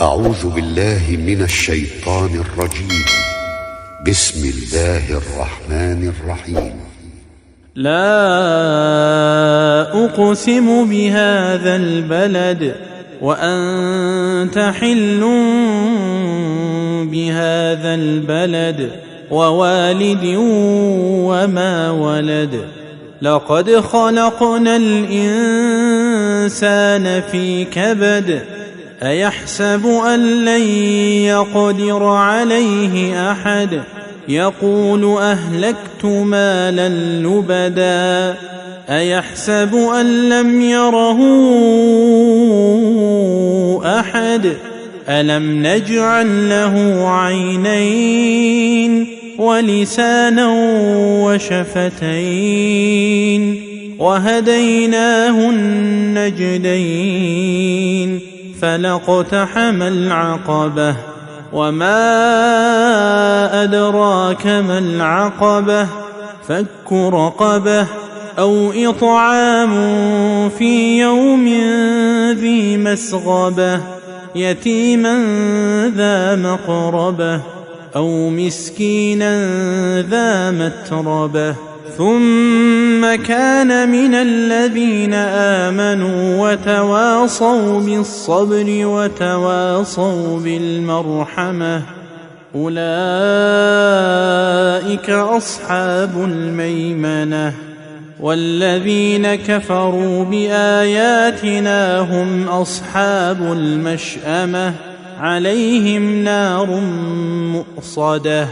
أعوذ بالله من الشيطان الرجيم. بسم الله الرحمن الرحيم. لا أقسم بهذا البلد وأنت حل بهذا البلد ووالد وما ولد. لقد خلقنا الإنسان في كبد. أيحسب أن لن يقدر عليه أحد. يقول أهلكت مالا لبدا. أيحسب أن لم يره أحد. ألم نجعل له عينين ولسانا وشفتين وهديناه النجدين فلاقتحم العقبة وما أدراك ما العقبة فك رقبة أو إطعام في يوم ذي مسغبة يتيما ذا مقربة أو مسكينا ذا متربة ثم كان من الذين آمنوا وتواصوا بالصبر وتواصوا بالمرحمة أولئك أصحاب الميمنة. والذين كفروا بآياتنا هم أصحاب المشأمة عليهم نار مؤصدة.